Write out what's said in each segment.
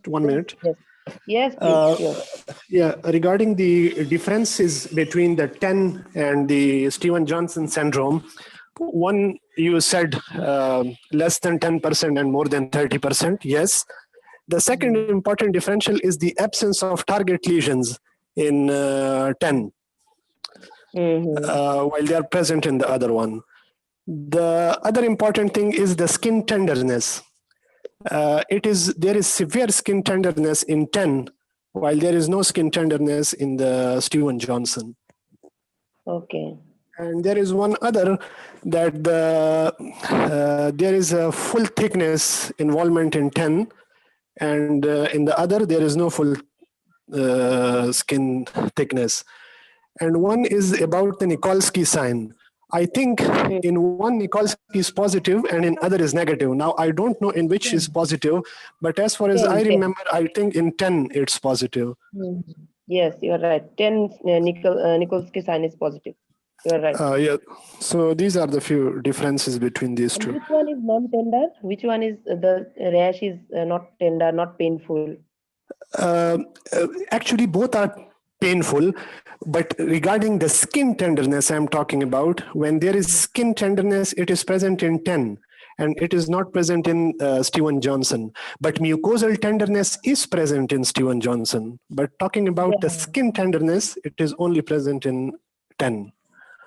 1 minute. Yes. Yes, please. Sure. Yeah, regarding the differences between the 10 and the Steven Johnson syndrome, one you said less than 10% and more than 30%. Yes. The second important differential is the absence of target lesions in 10, while they are present in the other one. The other important thing is the skin tenderness. There is severe skin tenderness in 10, while there is no skin tenderness in the Steven Johnson. Okay. And there is one other that there is a full thickness involvement in 10, and in the other there is no full skin thickness. And one is about the Nikolsky sign. I think in one Nikolsky is positive and in other is negative. Now I don't know in which is positive, but as far as 10, I 10. remember, I think in 10 it's positive. Yes, you are right. 10 Nikolsky sign is positive. You are right. Yeah. So these are the few differences between these And two. which one is non-tender? Which one is the rash is not tender, not painful? Actually, both are painful, but regarding the skin tenderness I'm talking about, when there is skin tenderness, it is present in 10 and it is not present in Steven Johnson. But mucosal tenderness is present in Steven Johnson. But talking about the skin tenderness, it is only present in 10.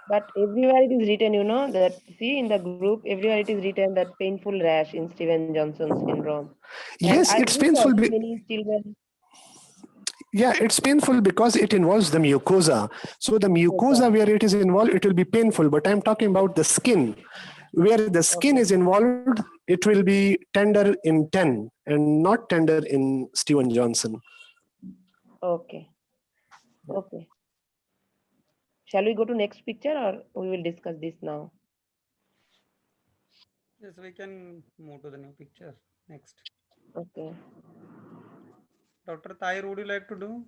But everywhere it is written, you know, that see in the group, everywhere it is written that painful rash in Steven Johnson syndrome. And Yes, I it's think painful. many children. Yeah, it's painful because it involves the mucosa. So the mucosa where it is involved, it will be painful. But I'm talking about the skin. Where the skin is involved, it will be tender in 10 and not tender in Steven Johnson. Okay. Okay. Shall we go to next picture or we will discuss this now? Yes, we can move to the new picture next. Okay. Dr. Tahir, would you like to do?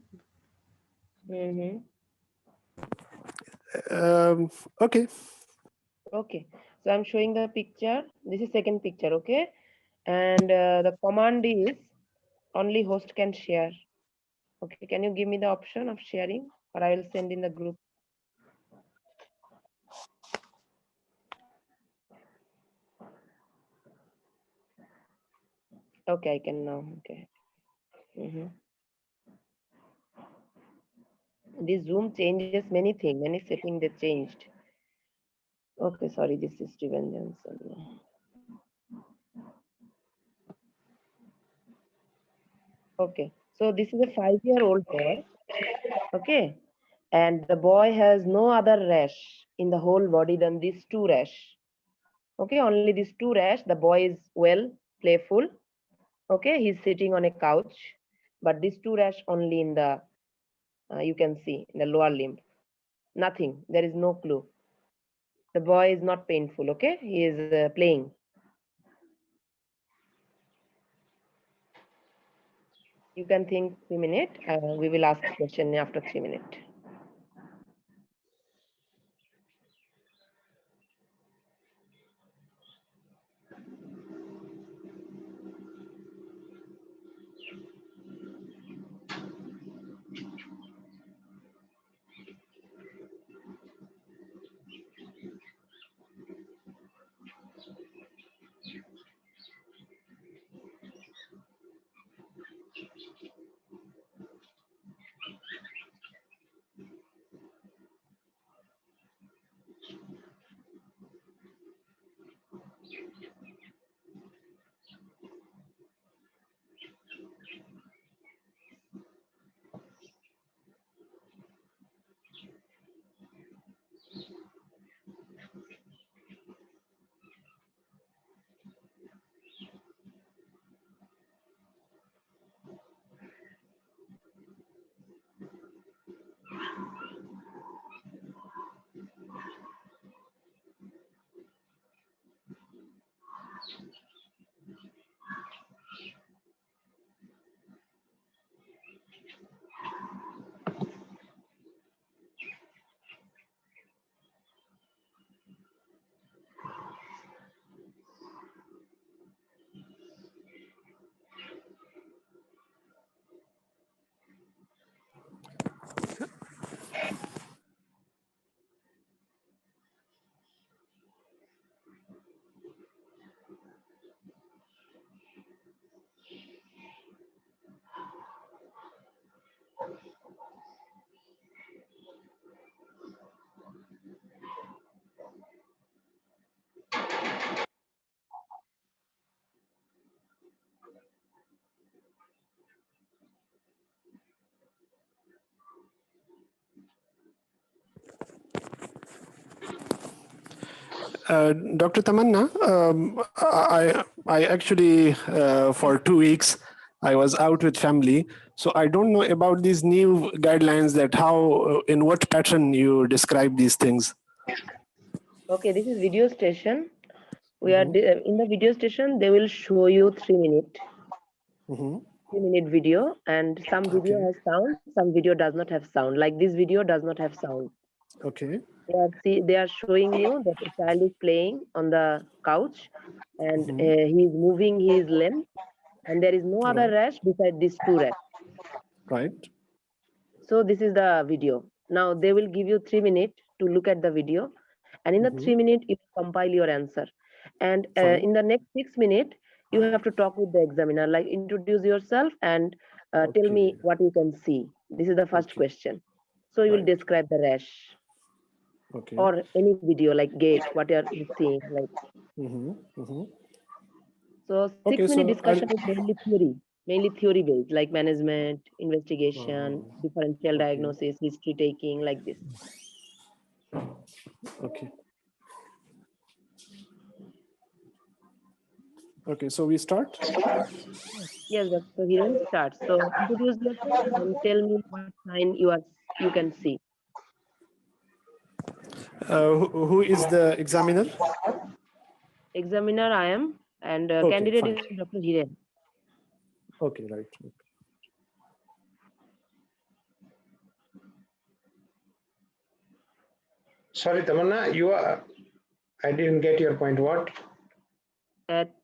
Okay. Okay. So I'm showing the picture. This is second picture. Okay. And the command is only host can share. Okay. Can you give me the option of sharing or I will send in the group? Okay, I can now. Okay. This Zoom changes many things, many settings they changed. Okay, sorry, this is Steven Johnson. Okay, so this is a 5-year-old boy. Okay, and the boy has no other rash in the whole body than these two rash. Okay, only these two rash. The boy is well, playful. Okay, he's sitting on a couch, but these two rash only in the, you can see in the lower limb. Nothing, there is no clue. The boy is not painful, okay? He is playing. You can think 3 minutes. We will ask a question after 3 minutes. Dr. Tamanna, I actually, for 2 weeks, I was out with family. So I don't know about these new guidelines that how, in what pattern you describe these things. Okay, this is video station. We are in the video station. They will show you 3 minute, Mm-hmm. 3 minute video, and some video Okay. has sound, some video does not have sound. Like this video does not have sound. Okay. They are showing you that the child is playing on the couch, and Mm-hmm. he is moving his limb, and there is no other Right. rash beside these two rash. Right. So this is the video. Now they will give you 3 minutes to look at the video, and in the Mm-hmm. 3 minutes you compile your answer. And Fine. in the next 6 minutes, you have to talk with the examiner, like introduce yourself and tell me Okay. what you can see. This is the first Okay. question. So you will Right. describe the rash Okay. or any video like gate, what are you seeing like. Mm-hmm. Mm-hmm. So six Okay. minute So I'll. discussion is mainly theory based, like management, investigation, Uh, differential okay. diagnosis, history taking, like this. Okay. Okay. So we start. Yes, Dr. Hiren starts. So introduce yourself and tell me what sign you can see. Who is the examiner? Examiner I am, and Okay. candidate Fine. is Dr. Hiren. Okay. Right. Sorry, Tamanna, I didn't get your point. What?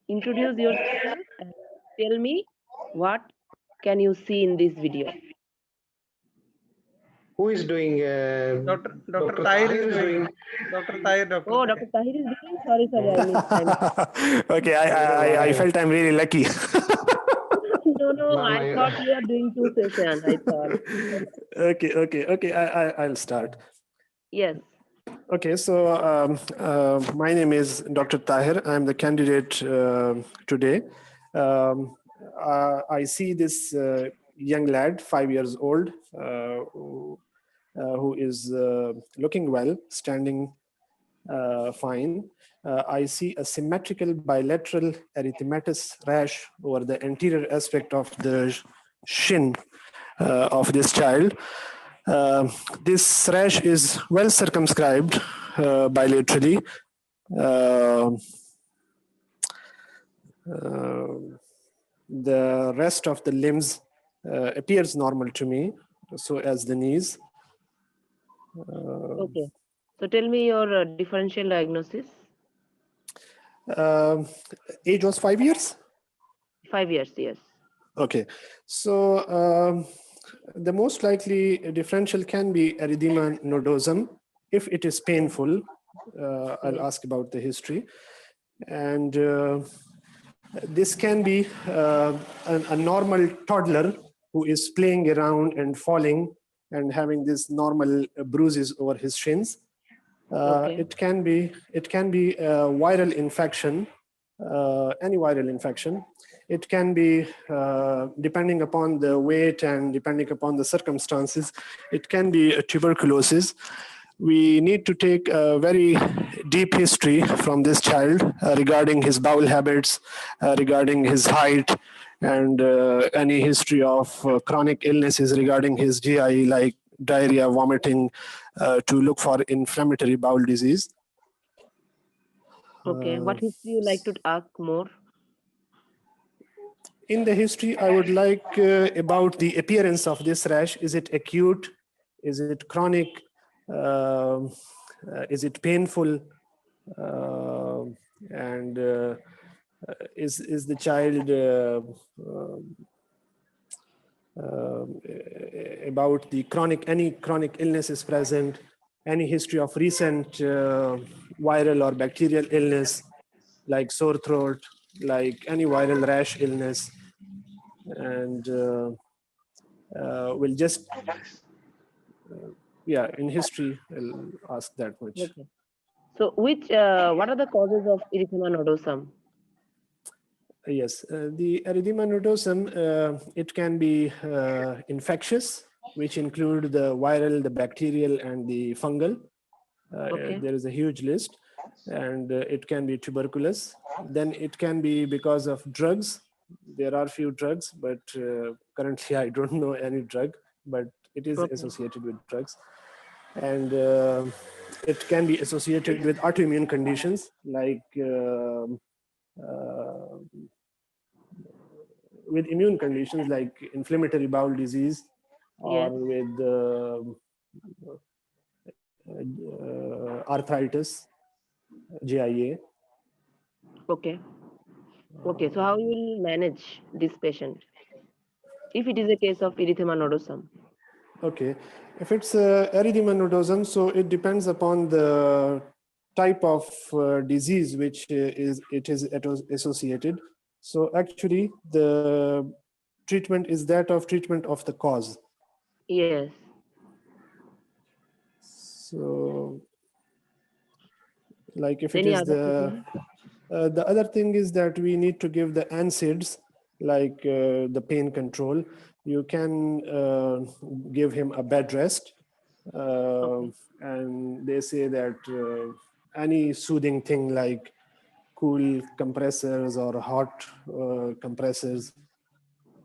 Introduce yourself and tell me what can you see in this video. Who is doing? Dr. Tahir is doing. Dr. Tahir, Dr. Oh, Tahir. Dr. Tahir is doing? Sorry, I missed. Okay. I don't know I why. felt I'm really lucky. No, Ma'am, I thought you are doing two sessions, I thought. Okay. Okay. Okay. I'll start. Yes. Okay, so my name is Dr. Tahir. I'm the candidate today. I see this young lad, 5 years old, who is looking well, standing fine. I see a symmetrical bilateral erythematous rash over the anterior aspect of the shin of this child. This rash is well circumscribed bilaterally. The rest of the limbs appears normal to me, so as the knees. Okay. So tell me your differential diagnosis. Age was 5 years? 5 years, yes. Okay, so the most likely differential can be erythema nodosum. If it is painful, I'll ask about the history. And this can be a normal toddler who is playing around and falling and having these normal bruises over his shins. It can be a viral infection, any viral infection. It can be, depending upon the weight and depending upon the circumstances, it can be a tuberculosis. We need to take a very deep history from this child regarding his bowel habits, regarding his height, and any history of chronic illnesses regarding his GI, like diarrhea, vomiting, to look for inflammatory bowel disease. Okay. What history you like to ask more? In the history, I would like about the appearance of this rash. Is it acute? Is it chronic? Is it painful? And is the child about the any chronic illnesses present? Any history of recent viral or bacterial illness, like sore throat, like any viral rash illness? And we'll just, in history, I'll ask that much. Okay. So what are the causes of erythema nodosum? Yes, the erythema nodosum, it can be infectious, which include the viral, the bacterial, and the fungal. There is a huge list. and it can be tuberculosis. Then it can be because of drugs. There are few drugs, but currently I don't know any drug, but it is Okay. associated with drugs. And it can be associated with autoimmune conditions like uh, with immune conditions like inflammatory bowel disease, or Yes. with arthritis, GIA. Okay. Okay. So how you will manage this patient if it is a case of erythema nodosum? Okay, if it's erythema nodosum, so it depends upon the type of disease which is associated. So actually, the treatment is that of treatment of the cause. Yes. So, like if it Any is other treatment? the other thing is that we need to give the NSAIDs, like the pain control. You can give him a bed rest, Okay. and they say that any soothing thing like cool compressors or hot compressors,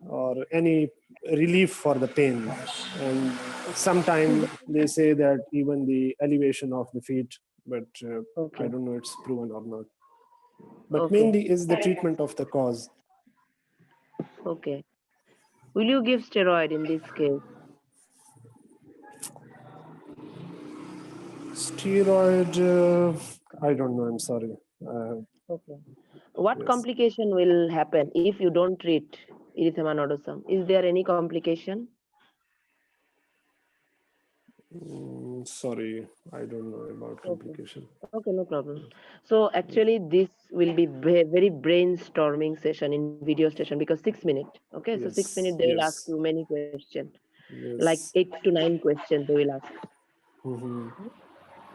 or any relief for the pain. And sometimes they say that even the elevation of the feet, but I Okay. don't know it's proven or not. But Okay. mainly is the treatment of the cause. Okay. Will you give steroid in this case? Steroid, I don't know, I'm sorry. Okay. What Yes. complication will happen if you don't treat erythema nodosum? Is there any complication? Sorry, I don't know about Okay. complication. Okay, no problem. So actually, this will be very brainstorming session in video session because 6 minutes. Okay, so 6 minutes they Yes, will ask you yes, many questions, like yes. 8 to 9 questions they will ask. Mhm.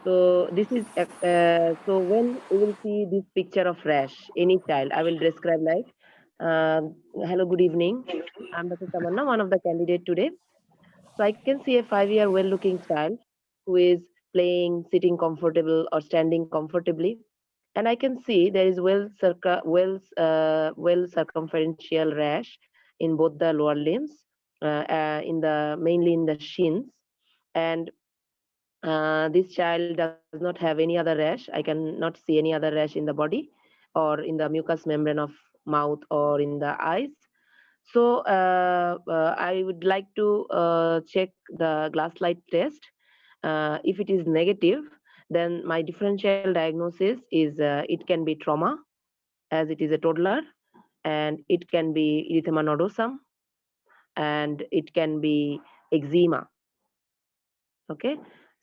So this is so when we will see this picture of rash, any child, I will describe like, uh, hello, good evening. I'm Dr. Tamanna, one of the candidate today. So I can see a 5-year well-looking child who is playing, sitting comfortable or standing comfortably, and I can see there is well circumferential rash in both the lower limbs, in the mainly in the shins, and this child does not have any other rash. I can not see any other rash in the body or in the mucous membrane of mouth or in the eyes. So I would like to check the glass light test. If it is negative, then my differential diagnosis is it can be trauma as it is a toddler, and it can be erythema nodosum, and it can be eczema. Okay,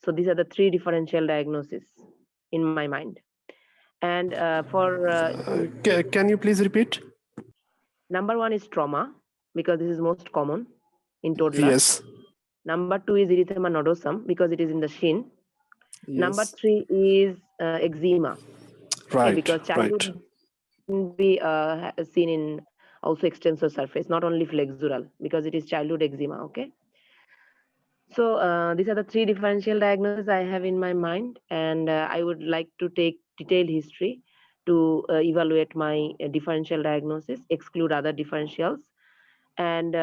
so these are the three differential diagnoses in my mind. And for Can you please repeat? number one is trauma, because this is most common in toddler. Yes, Number two is erythema nodosum because it is in the shin. Number yes. three is eczema. Okay, Right, because childhood right. can be seen in also extensor surface, not only flexural, because it is childhood eczema. Okay, so these are the three differential diagnoses I have in my mind, and I would like to take detailed history to evaluate my differential diagnosis, exclude other differentials. And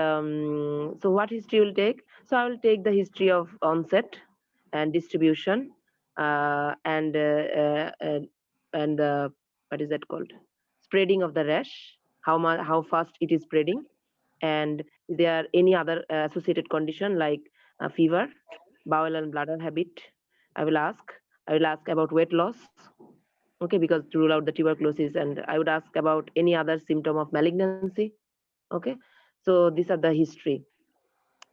so what history will take? So I will take the history of onset and distribution, and what is that called? Spreading of the rash, how fast it is spreading, and is there any other associated condition like fever, bowel and bladder habit? I will ask. I will ask about weight loss. Okay, because to rule out the tuberculosis, and I would ask about any other symptom of malignancy. Okay, so these are the history.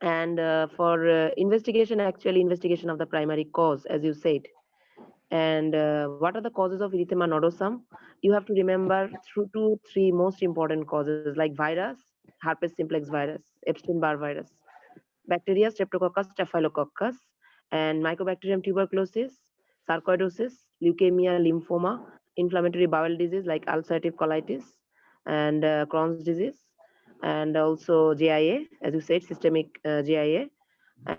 And for investigation, actually investigation of the primary cause, as you said. And what are the causes of erythema nodosum? You have to remember through 2 3 most important causes like virus, herpes simplex virus, Epstein-Barr virus, bacteria, streptococcus, staphylococcus, and mycobacterium tuberculosis, sarcoidosis, leukemia, lymphoma, inflammatory bowel disease like ulcerative colitis, and Crohn's disease, and also GIA, as you said, systemic GIA.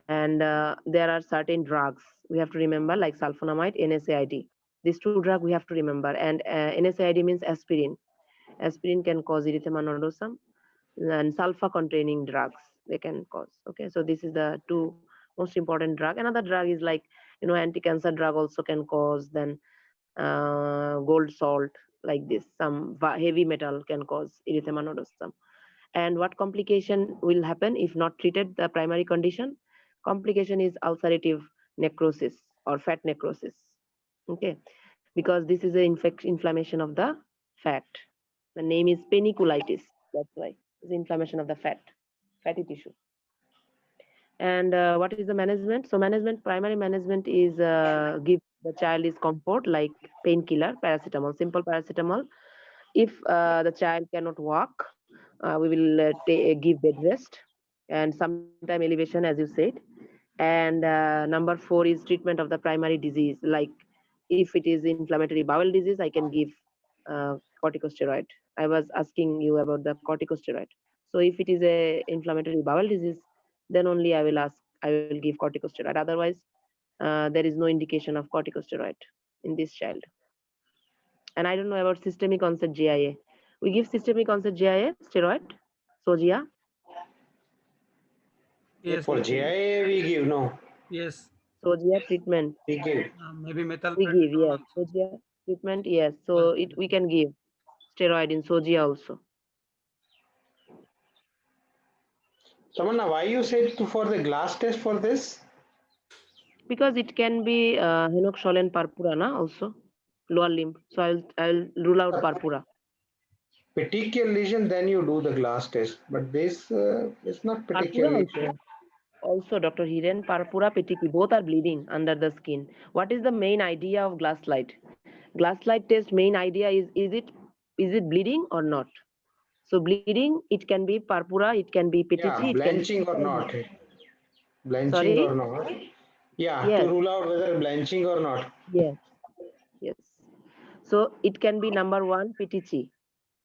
And there are certain drugs we have to remember like sulfonamide, NSAID. These two drugs we have to remember. And NSAID means aspirin. Aspirin can cause erythema nodosum, and sulfur containing drugs they can cause. Okay, so this is the two most important drug. Another drug is like, anti-cancer drug also can cause. Then gold salt, like this. Some heavy metal can cause erythema nodosum. And what complication will happen if not treated the primary condition? Complication is ulcerative necrosis or fat necrosis. Okay, because this is an inflammation of the fat. The name is paniculitis. That's why it's inflammation of the fatty tissue. And what is the management? So primary management is give the child is comfort like painkiller, paracetamol, simple paracetamol. If the child cannot walk, we will give bed rest and sometime elevation, as you said. And number 4 is treatment of the primary disease. Like if it is inflammatory bowel disease, I can give corticosteroid. I was asking you about the corticosteroid. So if it is a inflammatory bowel disease, then only I will give corticosteroid. Otherwise, there is no indication of corticosteroid in this child. And I don't know about systemic onset GIA. We give systemic onset GIA steroid, Sogia. Yes, For we give. GIA, we give no. Yes, Sogia treatment We give. maybe we give, methylprednisolone yes. also. Sogia treatment, yes. So Well, it we can give steroid in Sogia also. Tamanna, why you said for the glass test for this? Because it can be henoxolene purpura also, lower limb. So I'll rule out purpura. Petechial lesion, then you do the glass test. But this is not Purpura petechial lesion. also, Dr. Hiren, purpura, petechi, both are bleeding under the skin. What is the main idea of glass slide? Glass slide test main idea is it bleeding or not? So bleeding, it can be purpura, it can be Yeah, petechi, it can be blanching or not. Blanching or sorry. not. Yeah, to Yes, rule out whether blanching or not. yes, yes. So it can be number 1 petechi.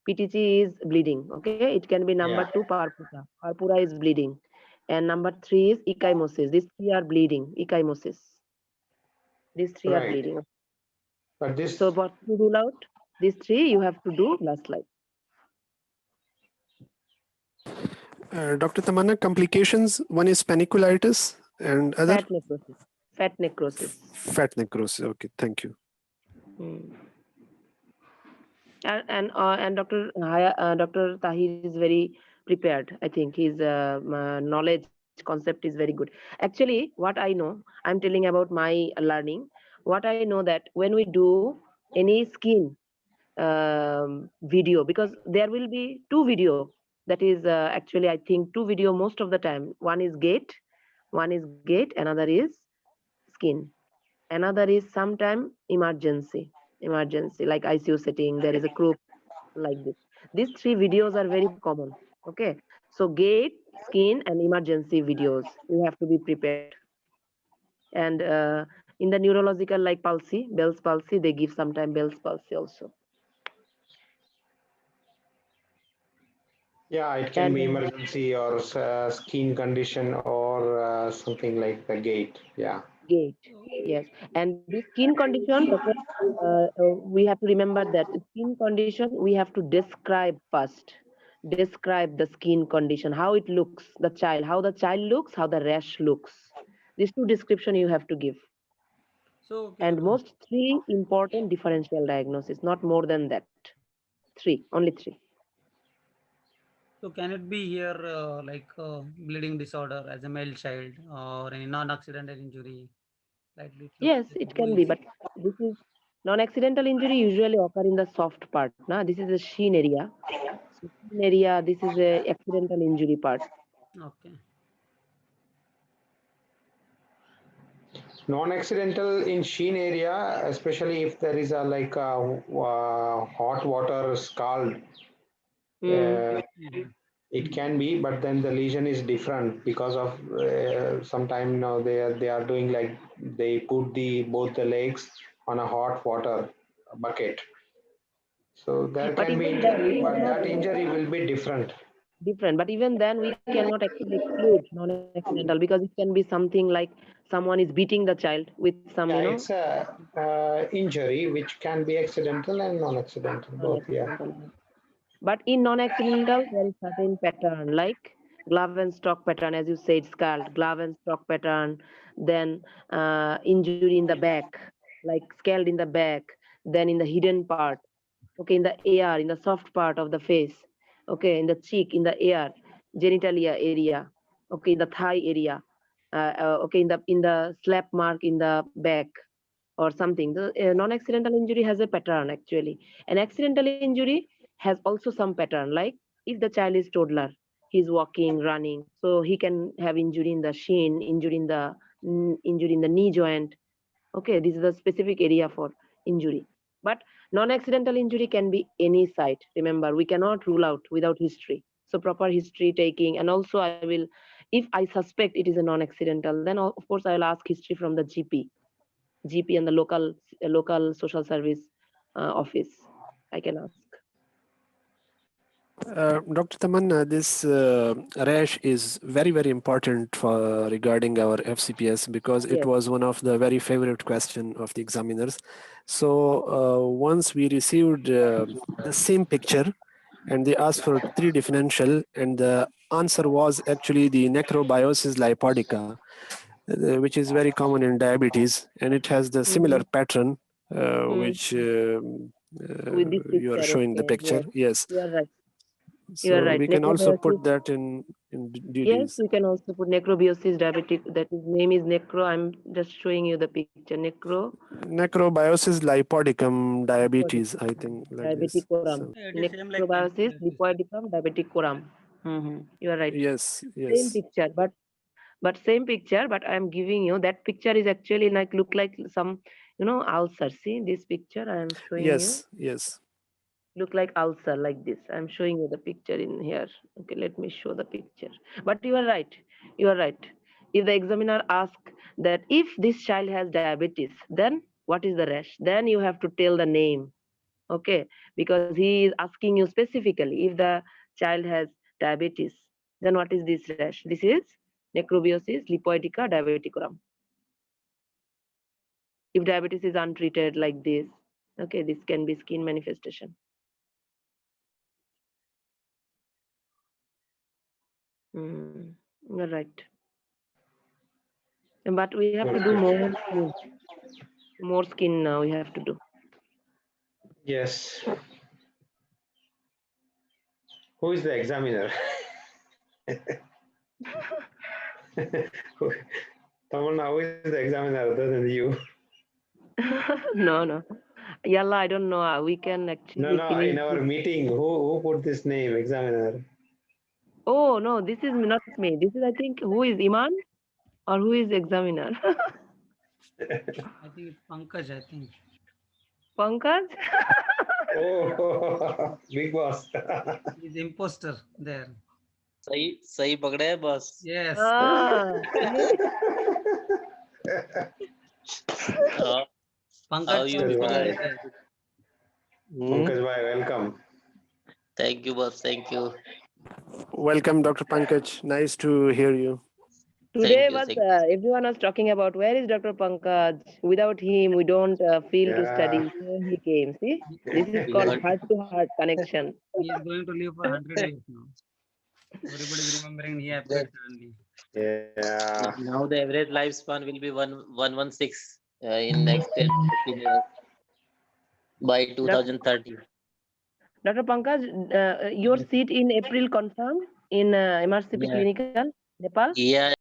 Petechi is bleeding. Okay, it can be number Yeah, 2 purpura. Purpura is bleeding, and number 3 is ecchymosis. These three are bleeding. Ecchymosis. These three are right. bleeding. But this, So, but to rule out these three, you have to do glass slide. Dr. Tamanna, complications, one is paniculitis and other Fat necrosis. Fat necrosis. fat necrosis. Okay, thank you. Hmm. And Dr. Tahir is very prepared. I think his knowledge concept is very good. Actually, what I know, I'm telling about my learning. What I know that when we do any skin video, because there will be two video. That is actually I think two video most of the time. One is gate, another is skin. Another is sometime emergency like ICU setting. There is a group like this. These three videos are very common. Okay, so gate, skin, and emergency videos. We have to be prepared. And in the neurological like palsy, Bell's palsy, they give sometime Bell's palsy also. yeah, it can And be emergency or skin condition or something like the gait. Yeah. gate, yes. And this skin condition, doctor, we have to remember that skin condition we have to describe first. Describe the skin condition, how it looks, the child, how the child looks, how the rash looks. These two description you have to give. so okay, And most three important differential diagnosis, not more than that. Three, only three. so can it be here like bleeding disorder as a male child or any non-accidental injury? Like it looks Yes, like it too can be, easy. but this is non-accidental injury usually occur in the soft part. Now, this is a sheen area. So sheen area, this is a accidental injury part. Okay. Non-accidental in sheen area, especially if there is a like a, hot water scald, Mm. Mhm. it can be, but then the lesion is different because of sometime now they are doing like they put the both the legs on a hot water bucket. So there But can be even that, injury, it is but not. that injury will be different. different. But even then, we cannot actually exclude non-accidental, because it can be something like someone is beating the child with some, Yeah, it's a injury which can be accidental and non-accidental both. Yeah. non-accidental. But in non-accidental, there is certain pattern like glove and stalk pattern, as you said, scald, glove and stalk pattern, then injury in the back, like scald in the back, then in the hidden part, okay, in the ear, in the soft part of the face, okay, in the cheek, in the ear, genitalia area, okay, in the thigh area, okay, in the slap mark in the back or something. The non-accidental injury has a pattern actually. An accidental injury has also some pattern. Like if the child is toddler, he's walking, running, so he can have injury in the shin, injury in the knee joint. Okay, this is a specific area for injury. But non-accidental injury can be any site. Remember, we cannot rule out without history. So proper history taking, and also I will, if I suspect it is a non-accidental, then of course I will ask history from the GP and the local social service office. I can ask. Dr. Taman, this rash is very, very important for regarding our FCPS because it Yes. was one of the very favorite question of the examiners. So once we received the same picture and they asked for three differential and the answer was actually the necrobiosis lipodica, which is very common in diabetes and it has the Mhm. similar pattern Mhm. which With this you are picture, showing the okay. picture. Yes, Yes. you are right. You are So right. we can also Necrobiosis. put that in Yes, duties. we can also put necrobiosis diabetic. That is name is necro. I'm just showing you the picture. Necro Necrobiosis lipodicum diabetes, I think, like this. diabeticorum. So Yeah, it is same like Necrobiosis pancreatitis. lipoidicum diabeticorum. You are right. yes, Same yes, picture, but same picture. But I'm giving you that picture is actually like look like some ulcer. See this picture I am showing you. yes, yes. Look like ulcer like this. I'm showing you the picture in here. Okay, let me show the picture. But you are right. You are right. If the examiner asks that if this child has diabetes, then what is the rash? Then you have to tell the name. Okay, because he is asking you specifically if the child has diabetes, then what is this rash? This is necrobiosis lipoidica diabeticorum. If diabetes is untreated like this, okay, this can be skin manifestation. You're right. But we have to do Okay. more skin now. We have to do. Yes. Who is the examiner? Tamanna, who is the examiner other than you? No, no. Yalla, I don't know. We can No, actually no. finish In our this. meeting, who put this name, examiner? Oh no, this is not me. This is I think who is Iman or who is examiner? I think it's Pankaj. I think Pankaj? Oh, big boss. he's imposter there. सही सही पकड़े है बस Yes. Ah, see? how Pankaj you from feel Shillong Pankaj is there. hmm? Pankaj bhai, welcome. Thank you boss, thank you, Welcome, Dr. Pankaj. Nice to hear you. Today was thank you. everyone was talking about where is Dr. Pankaj? Without him, we don't feel to Yeah. study. So he came. See, this is He, called But heart-to-heart connection. he is going to live for 100 years now. Everybody is remembering he the, appeared suddenly. Yeah. now the average lifespan will be 116 in next 10 to 15 years by Doc- 2030. Dr. Pankaj, your Yes. seat in April confirmed in MRCP Yeah, Clinical, Nepal? yeah,